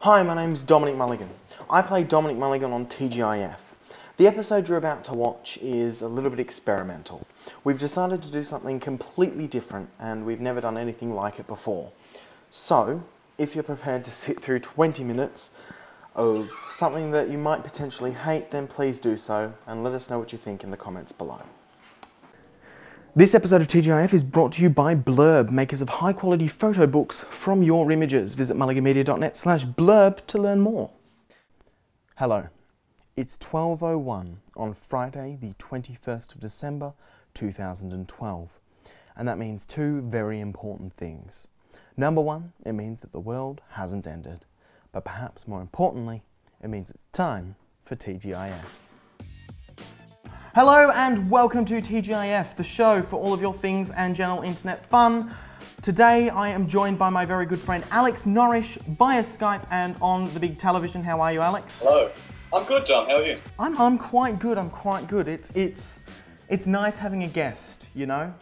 Hi, my name's Dominic Mulligan. I play Dominic Mulligan on TGIF. The episode you're about to watch is a little bit experimental. We've decided to do something completely different and we've never done anything like it before. So, if you're prepared to sit through 20 minutes of something that you might potentially hate, then please do so and let us know what you think in the comments below. This episode of TGIF is brought to you by Blurb, makers of high-quality photo books from your images. Visit mulliganmedia.net/blurb to learn more. Hello. It's 12:01 on Friday, the 21st of December, 2012. And that means two very important things. Number one, it means that the world hasn't ended. But perhaps more importantly, it means it's time for TGIF. Hello and welcome to TGIF, the show for all of your things and general internet fun. Today I am joined by my very good friend Alex Norrish via Skype and on the big television. How are you, Alex? Hello. I'm good, Dom. How are you? I'm quite good. I'm quite good. It's nice having a guest, you know?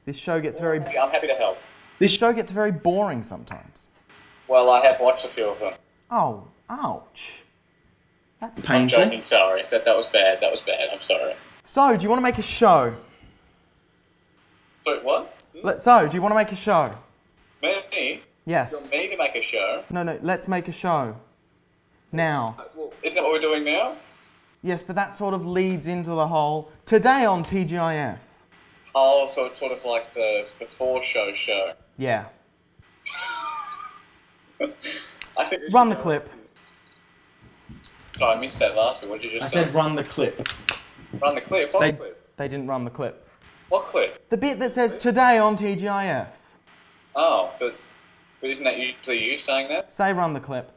This show gets very... I'm happy to help. This show gets very boring sometimes. Well, I have watched a few of them. Oh, ouch. That's painful. I'm joking, sorry. That was bad. That was bad. I'm sorry. So, do you want to make a show? Wait, what? So, do you want to make a show? Me? Yes. You want me to make a show? No, let's make a show. Now. Well, isn't that what we're doing now? Yes, but that sort of leads into the whole today on TGIF. Oh, so it's sort of like the before show. Yeah. I think Run the clip. Sorry, I missed that last bit. What did you just say? I said run the clip. Run the clip? What clip? They didn't run the clip. What clip? The bit that says today on TGIF. Oh, but isn't that usually you saying that? Say run the clip.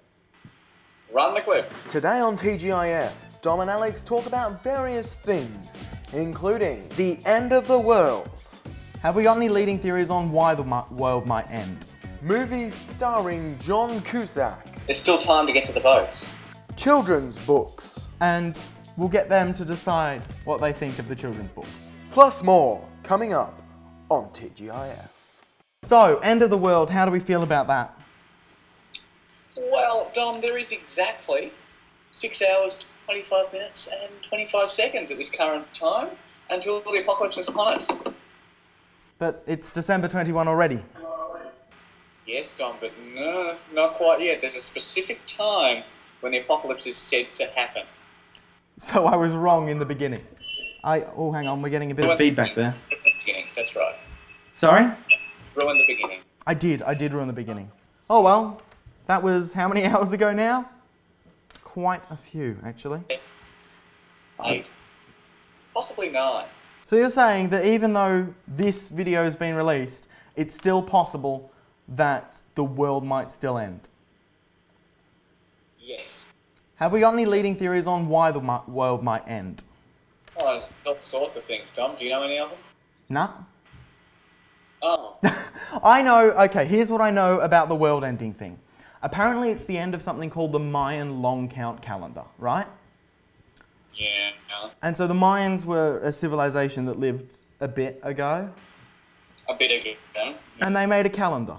Run the clip. Today on TGIF, Dom and Alex talk about various things, including the end of the world. Have we got any leading theories on why the world might end? Movies starring John Cusack. There's still time to get to the boats. Children's books. And we'll get them to decide what they think of the children's books. Plus more, coming up on TGIF. So, end of the world, how do we feel about that? Well, Dom, there is exactly 6 hours, 25 minutes and 25 seconds at this current time until the apocalypse is upon us. But it's December 21 already. Yes, Dom, but no, not quite yet. There's a specific time when the apocalypse is said to happen. So I was wrong in the beginning. Oh, hang on, we're getting a bit of feedback there. That's right. Sorry? Ruin the beginning. I did ruin the beginning. Oh well, that was how many hours ago now? Quite a few, actually. 8. Possibly 9. So you're saying that even though this video has been released, it's still possible that the world might still end? Yes. Have we got any leading theories on why the world might end? Oh, there's all sorts of things, Dom. Do you know any of them? Nah. Oh. I know, okay, here's what I know about the world ending thing. Apparently it's the end of something called the Mayan long count calendar, right? Yeah. And so the Mayans were a civilization that lived a bit ago. A bit ago. Yeah. And they made a calendar.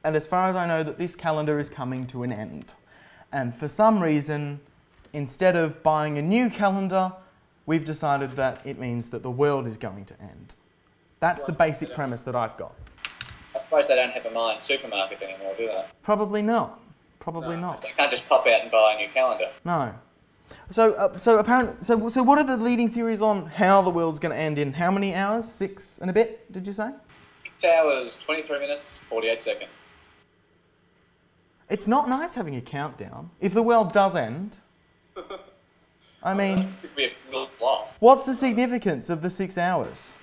And as far as I know, that this calendar is coming to an end. And for some reason, instead of buying a new calendar, we've decided that it means that the world is going to end. That's the basic premise that I've got. I suppose they don't have a Mayan supermarket anymore, do they? Probably not. Probably not. They can't just pop out and buy a new calendar. No. So what are the leading theories on how the world's going to end in how many hours? 6 and a bit, did you say? 6 hours, 23 minutes, 48 seconds. It's not nice having a countdown. If the world does end, I mean... It could be a real flop. What's the significance of the 6 hours?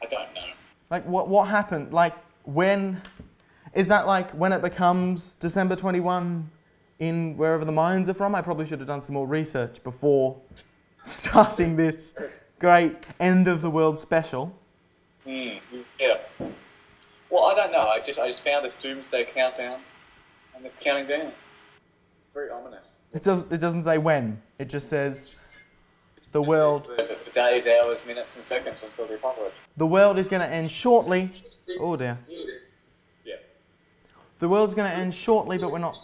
I don't know. Like, what happened? Like, when... Is that like when it becomes December 21 in wherever the Mayans are from? I probably should have done some more research before starting this great end of the world special. Yeah. Well, I don't know. I just found this doomsday countdown, and it's counting down. Very ominous. It doesn't say when. It just says the world... The days, hours, minutes, and seconds until the apocalypse. The world is going to end shortly. Oh dear. Yeah. The world's going to end shortly, but we're not.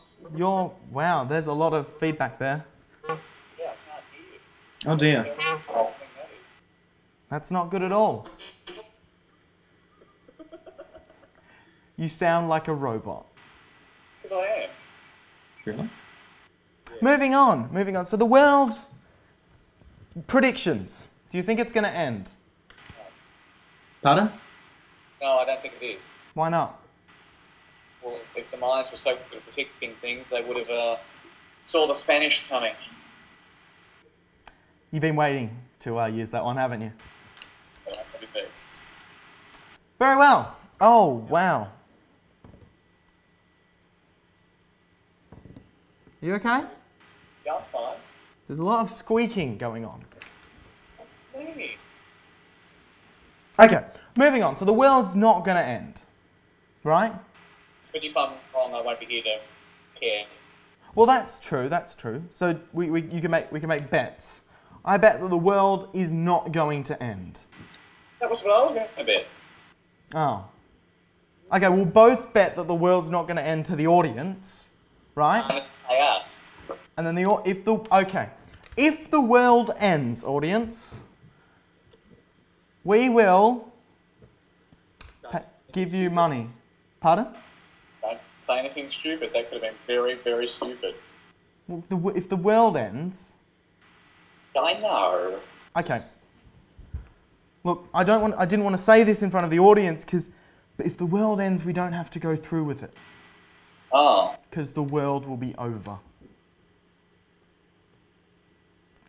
Wow, there's a lot of feedback there. Yeah, I can't hear you. Oh dear. I don't know what thing that is. That's not good at all. You sound like a robot. Because I am. Really? Yeah. Moving on. So the world, predictions. Do you think it's going to end? No. Pardon? No, I don't think it is. Why not? Well, if the Mayans were so good at predicting things, they would have saw the Spanish coming. You've been waiting to use that one, haven't you? Very well. Oh, wow. You okay? Yeah, I'm fine. There's a lot of squeaking going on. Hey. Okay, moving on. So the world's not going to end, right? But if I'm wrong, I won't be here to care. Well, that's true. That's true. So we can make bets. I bet that the world is not going to end. That was what I was going to bet. Oh. Okay, we'll both bet that the world's not going to end to the audience, right? I asked. And then if the world ends, audience, we will give you money. Pardon? Don't say anything stupid. That could have been very, very stupid. Well, if the world ends... I know. Okay. Look, I didn't want to say this in front of the audience because if the world ends, we don't have to go through with it. Oh. Because the world will be over.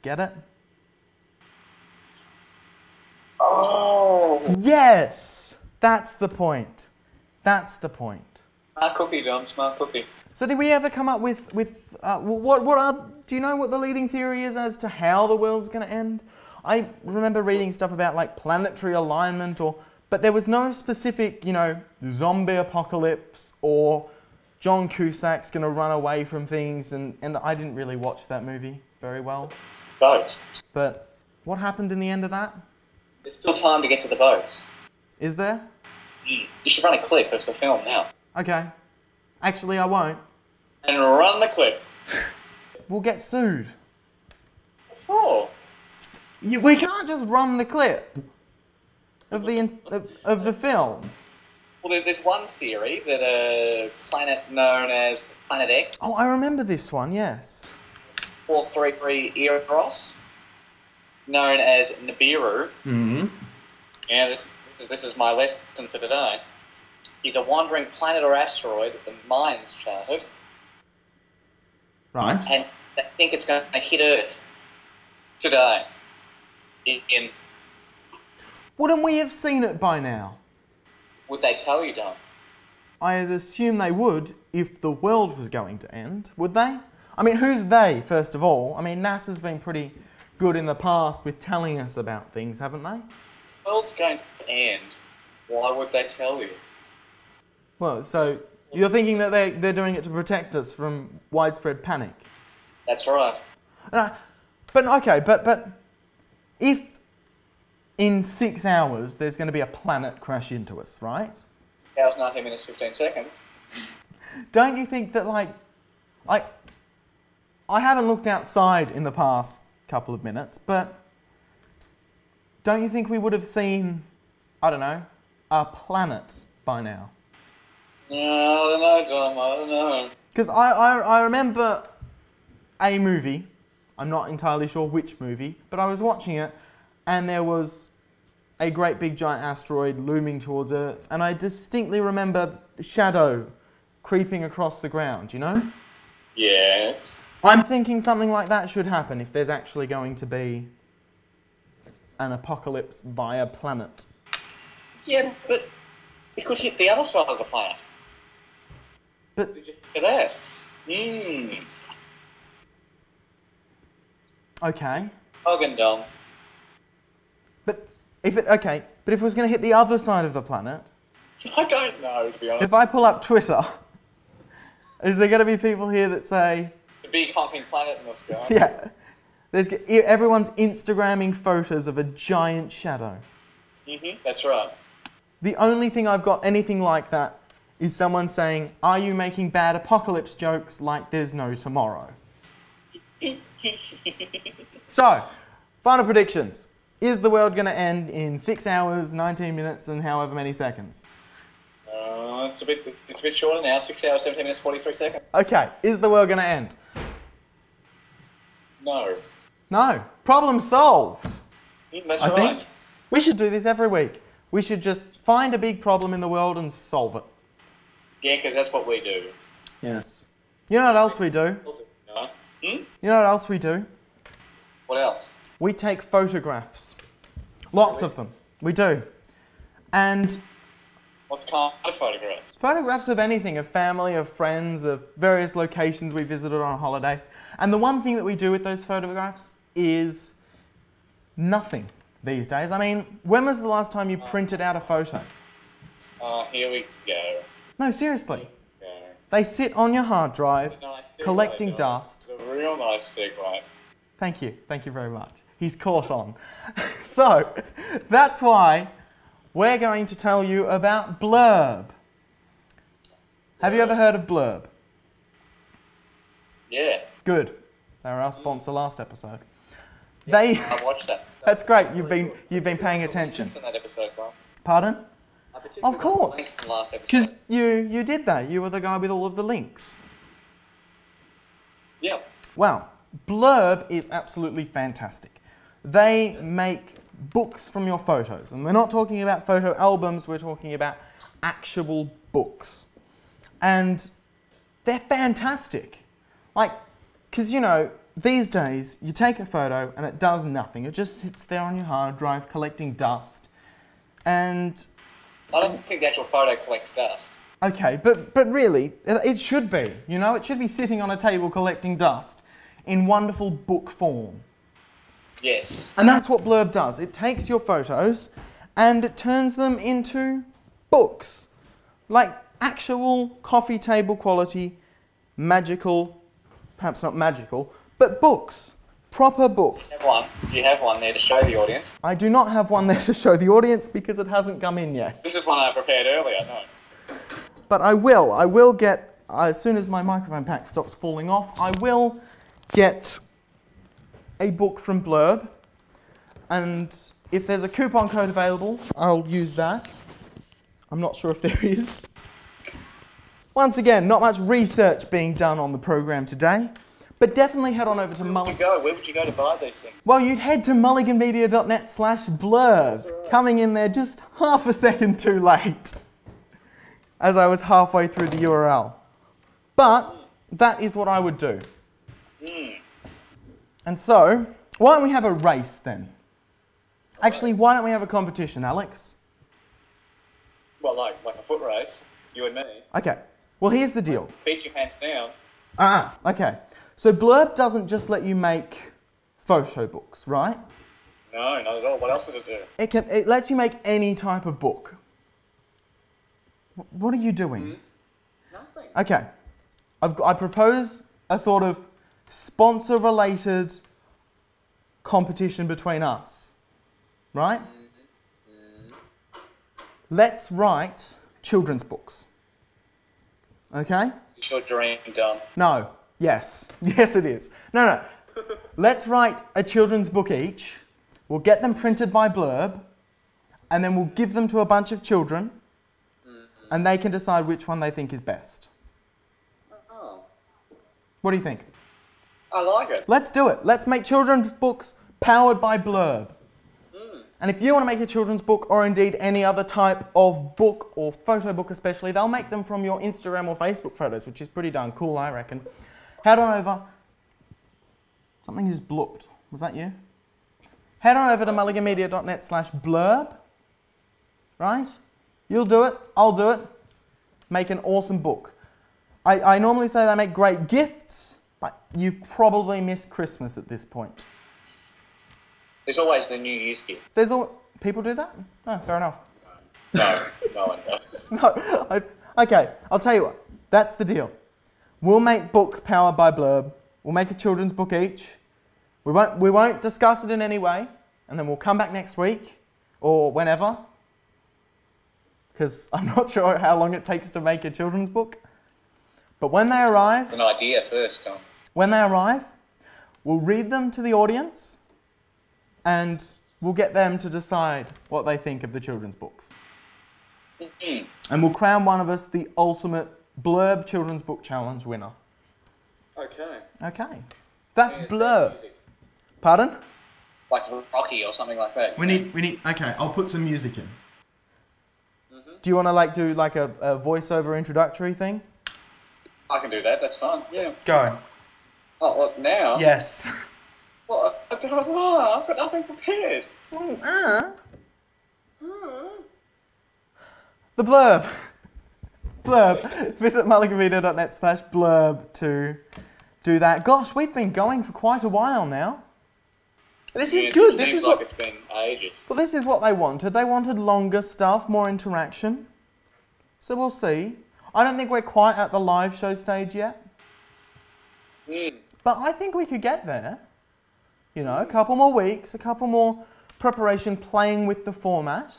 Get it? Oh. Yes! That's the point. That's the point. Smart cookie, Dom. Smart cookie. So did we ever come up with do you know what the leading theory is as to how the world's going to end? I remember reading stuff about like planetary alignment but there was no specific, zombie apocalypse or John Cusack's going to run away from things and I didn't really watch that movie very well. Boats. But what happened in the end of that? There's still time to get to the boats. Is there? You should run a clip of the film now. Okay. Actually, I won't. And run the clip. We'll get sued. Oh. We can't just run the clip of the film. Well, there's one theory that a planet known as Planet X. Oh, I remember this one, yes. 433 Eros, known as Nibiru. Mm-hmm. Yeah, this is my lesson for today. He's a wandering planet or asteroid that the Mayans charted. Right. And they think it's going to hit Earth today. Wouldn't we have seen it by now? Would they tell you, Don? I'd assume they would if the world was going to end, would they? I mean, who's they, first of all? I mean, NASA's been pretty good in the past with telling us about things, haven't they? The world's going to end. Why would they tell you? Well, so you're thinking that they're doing it to protect us from widespread panic? That's right. But if in 6 hours there's going to be a planet crash into us, right? Hours, 19 minutes, 15 seconds. Don't you think that, I haven't looked outside in the past couple of minutes, but don't you think we would have seen, I don't know, a planet by now? No, I don't know, Tom, I don't know. Because I remember a movie, I'm not entirely sure which movie, but I was watching it and there was a great big giant asteroid looming towards Earth and I distinctly remember the shadow creeping across the ground, you know? Yes. I'm thinking something like that should happen if there's actually going to be an apocalypse by a planet. Yeah, but it could hit the other side of the planet. But Did you hear that? Okay. Hogan Dom. But if it was going to hit the other side of the planet, I don't know, to be honest. if I pull up Twitter, is there going to be people here that say, The big honking planet in the sky. yeah, everyone's Instagramming photos of a giant shadow. That's right. The only thing I've got anything like that is someone saying, are you making bad apocalypse jokes like there's no tomorrow? So, final predictions. Is the world going to end in 6 hours, 19 minutes, and however many seconds? It's a bit shorter now, 6 hours, 17 minutes, 43 seconds. Okay, is the world going to end? No. No. Problem solved. That's I right. think we should do this every week. We should just find a big problem in the world and solve it. Yeah, because that's what we do. Yes. You know what else we do? No. You know what else we do? What else? We take photographs. Lots of them. We do. And What kind of photographs? photographs of anything, of family, of friends, of various locations we visited on a holiday. And the one thing that we do with those photographs is nothing these days. I mean, when was the last time you printed out a photo? Here we go. No, seriously. Go. They sit on your hard drive, Nice collecting segue, dust. It's a real nice segue. Thank you very much. He's caught on. So, that's why we're going to tell you about Blurb. Have you ever heard of Blurb? Yeah. Good. They were our sponsor last episode. I watched that. That's great. You've been paying attention. In that episode, Bob. Pardon? I particularly Of course. liked the last episode. Because you did that. You were the guy with all of the links. Yeah. Wow. Blurb is absolutely fantastic. They make books from your photos. And we're not talking about photo albums. We're talking about actual books. And they're fantastic. Like, because, you know, these days, you take a photo and it does nothing. It just sits there on your hard drive collecting dust. And I don't think the actual photo collects dust. okay, but really, it should be. You know, it should be sitting on a table collecting dust in wonderful book form. Yes. And that's what Blurb does. It takes your photos and it turns them into books. Like actual coffee table quality, magical, perhaps not magical, but books. Proper books. You have one there to show the audience. I do not have one there to show the audience because it hasn't come in yet. This is one I prepared earlier, no. But I will get, as soon as my microphone pack stops falling off, I will get a book from Blurb. And if there's a coupon code available, I'll use that. I'm not sure if there is. Once again, not much research being done on the program today. But definitely head on over to Mulligan. Where would you go to buy these things? Well, you'd head to mulliganmedia.net/blurb, right. Coming in there just half a second too late, as I was halfway through the URL. But that is what I would do. And so, why don't we have a race then? Actually, why don't we have a competition, Alex? Well, like a foot race, you and me. Okay, well here's the deal. Beat your pants down. Okay. So Blurb doesn't just let you make photo books, right? No, not at all. What else does it do? It lets you make any type of book. What are you doing? Nothing. Okay. I propose a sort of sponsor-related competition between us, right? Let's write children's books. Okay? Is your dream done? No. Yes. Yes, it is. No. Let's write a children's book each. We'll get them printed by Blurb, and then we'll give them to a bunch of children, and they can decide which one they think is best. Oh. What do you think? I like it. Let's do it. Let's make children's books powered by Blurb. And if you want to make a children's book, or indeed any other type of book, or photo book especially, they'll make them from your Instagram or Facebook photos, which is pretty darn cool, I reckon. Head on over. Something just blooped. Was that you? Head on over to mulliganmedia.net/blurb. Right? You'll do it. I'll do it. Make an awesome book. I normally say they make great gifts, but you've probably missed Christmas at this point. There's always the New Year's gift. People do that? Oh, fair enough. No, no one does. No, okay, I'll tell you what. That's the deal. We'll make books powered by Blurb. We'll make a children's book each. We won't discuss it in any way, and then we'll come back next week or whenever. because I'm not sure how long it takes to make a children's book. But when they arrive... An idea first, Tom. When they arrive, we'll read them to the audience and we'll get them to decide what they think of the children's books. Mm-hmm. And we'll crown one of us the ultimate Blurb Children's Book Challenge winner. Okay. Okay. That's Blurb. Music. Pardon? Like Rocky or something like that. We need, okay, I'll put some music in. Mm-hmm. Do you want to do a voiceover introductory thing? I can do that, that's fine, yeah. Go. Oh, well, now? Yes. Well, I've got nothing prepared. The Blurb. Blurb. Visit mulliganmedia.net/blurb to do that. Gosh, we've been going for quite a while now. This is good. This is like it's been ages. Well, this is what they wanted. They wanted longer stuff, more interaction. So we'll see. I don't think we're quite at the live show stage yet. But I think we could get there. You know, a couple more weeks, a couple more preparation, playing with the format.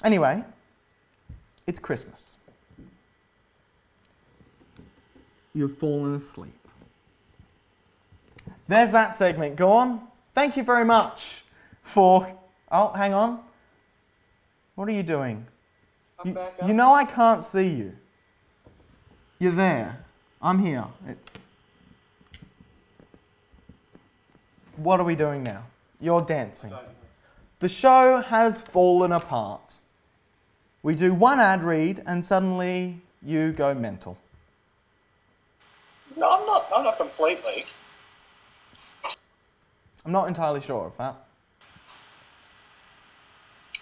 Anyway, it's Christmas. You've fallen asleep. There's that segment. Go on. Thank you very much for... Oh, hang on. What are you doing? You know I can't see you. You're there. I'm here. What are we doing now? You're dancing. The show has fallen apart. We do one ad read and suddenly you go mental. No, I'm not completely. I'm not entirely sure of that.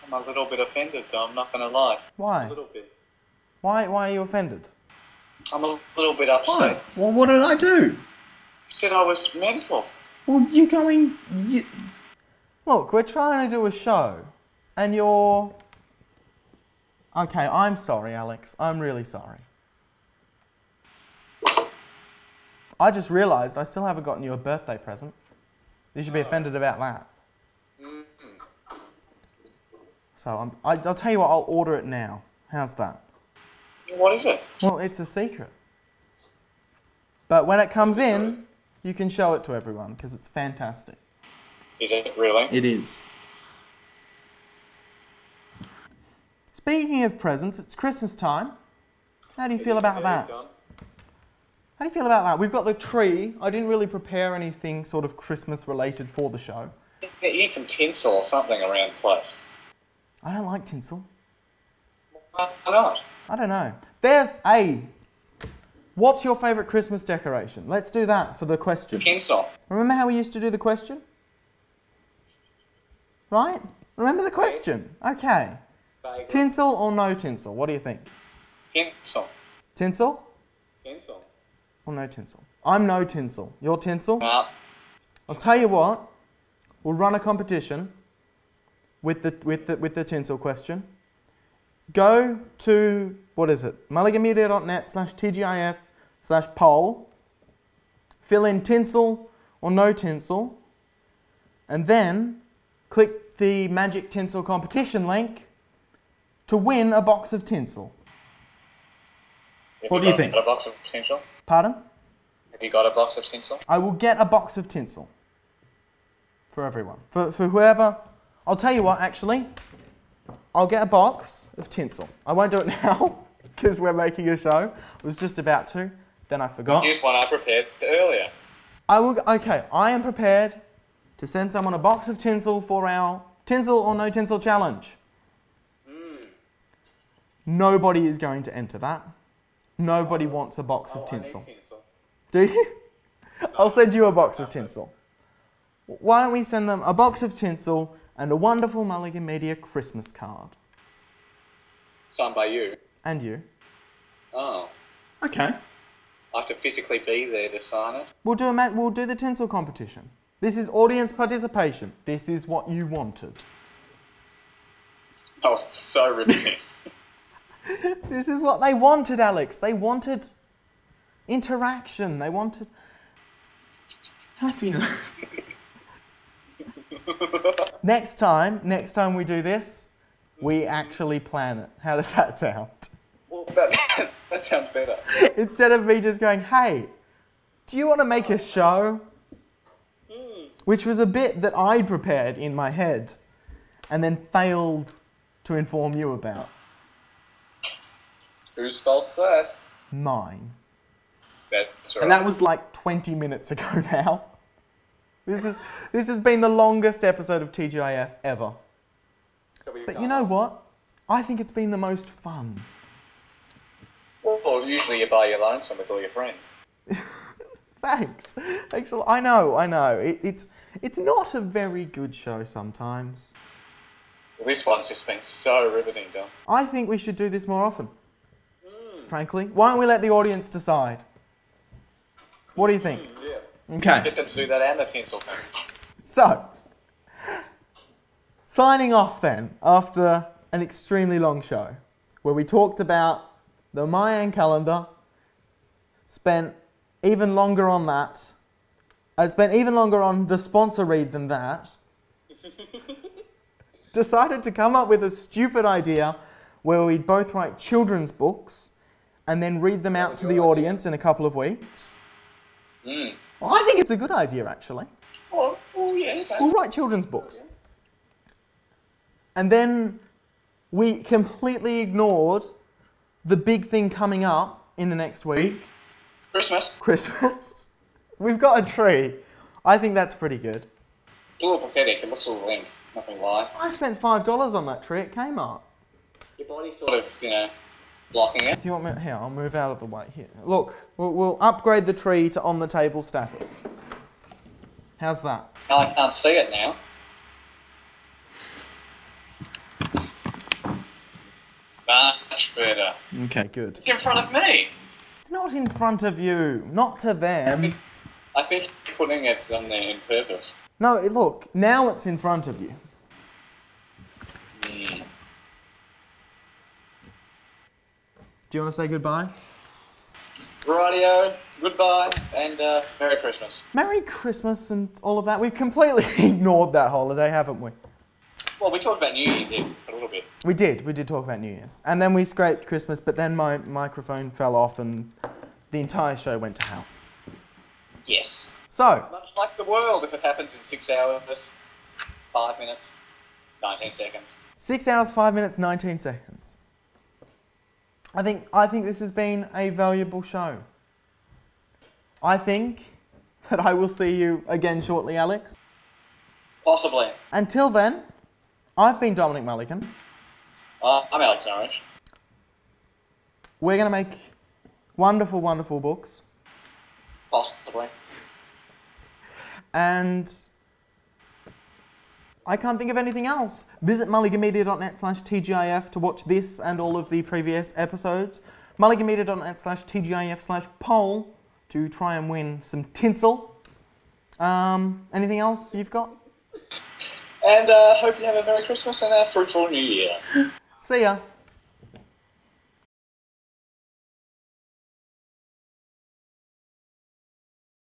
I'm a little bit offended, though, I'm not going to lie. Why? A little bit. Why are you offended? I'm a little bit upset. Why? Well, what did I do? You said I was mental. Well, Look, we're trying to do a show, and you're... Okay, I'm sorry, Alex. I'm really sorry. I just realised I still haven't gotten you a birthday present. You should be offended about that. So I'll tell you what, I'll order it now. How's that? What is it? Well, it's a secret. But when it comes in, you can show it to everyone, because it's fantastic. Is it really? It is. Speaking of presents, it's Christmas time. How do you feel about that? How do you feel about that? We've got the tree. I didn't really prepare anything sort of Christmas related for the show. You need some tinsel or something around the place. I don't like tinsel. Why not? I don't know. There's a... What's your favourite Christmas decoration? Let's do that for the question. Tinsel. Remember how we used to do the question? Right? Remember the question? Okay. Bagel. Tinsel or no tinsel? What do you think? Tinsel. Tinsel? Tinsel. Or no tinsel? I'm no tinsel. You're tinsel? No. I'll tell you what. We'll run a competition with the tinsel question. Go to, what is it? mulliganmedia.net/TGIF/poll. Fill in tinsel or no tinsel. And then click the magic tinsel competition link to win a box of tinsel. What do you think? Got a box of tinsel? Pardon? Have you got a box of tinsel? I will get a box of tinsel. For everyone. For whoever... I'll tell you what, actually. I'll get a box of tinsel. I won't do it now, because we're making a show. I was just about to, then I forgot. Here's one I prepared earlier. Okay, I am prepared to send someone a box of tinsel for our tinsel or no tinsel challenge. Nobody is going to enter that. Nobody wants a box of tinsel. I need tinsel. Do you? I'll send you a box of tinsel. Why don't we send them a box of tinsel and a wonderful Mulligan Media Christmas card? Signed by you. And you. Oh. Okay. I have to physically be there to sign it? We'll do the tinsel competition. This is audience participation. This is what you wanted. Oh, it's so riveting. This is what they wanted, Alex. They wanted interaction. They wanted happiness. Next time we do this, We actually plan it. How does that sound? Well, that sounds better. Instead of me just going, hey, do you want to make a show? Which was a bit that I prepared in my head and then failed to inform you about. Whose fault's that? Mine. That's right. And that was like 20 minutes ago now. This has been the longest episode of TGIF ever. But you know what? I think it's been the most fun. Well, usually you're by your lonesome with all your friends. Thanks. Thanks a lot. I know. It's not a very good show sometimes. Well, this one's just been so riveting, Dom. I think we should do this more often. Frankly. Why don't we let the audience decide? What do you think? Yeah. Okay. Get them to do that and the tinsel thing. So, signing off then, after an extremely long show, where we talked about the Mayan calendar, spent even longer on that, I spent even longer on the sponsor read than that, decided to come up with a stupid idea where we'd both write children's books and then read them out to the audience in a couple of weeks. Well, I think it's a good idea, actually. Oh, yeah, okay. We'll write children's books. And then we completely ignored the big thing coming up in the next week. Christmas. We've got a tree. I think that's pretty good. It's a little pathetic. It looks a little lame. Nothing lie. I spent $5 on that tree at Kmart. Your body's sort of, blocking it. Do you want me? Here, I'll move out of the way. Here. Look, we'll upgrade the tree to on the table status. How's that? Now I can't see it now. Much better. Okay, good. It's in front of me. It's not in front of you. Not to them. I think you're putting it on there on purpose. No, look. Now it's in front of you. Do you want to say goodbye? Rightio, goodbye, and Merry Christmas. Merry Christmas and all of that. We've completely ignored that holiday, haven't we? Well, we talked about New Year's Eve a little bit. We did talk about New Year's. And then we scraped Christmas, but then my microphone fell off and the entire show went to hell. Yes. So. Much like the world, if it happens in 6 hours, 5 minutes, 19 seconds. 6 hours, 5 minutes, 19 seconds. I think this has been a valuable show. I think that I will see you again shortly, Alex. Possibly. Until then, I've been Dominic Mulligan. I'm Alex Norrish. We're going to make wonderful, wonderful books. Possibly. And I can't think of anything else. Visit mulliganmedia.net/TGIF to watch this and all of the previous episodes. mulliganmedia.net/TGIF/poll to try and win some tinsel. Anything else you've got? And hope you have a Merry Christmas and a fruitful New Year. See ya.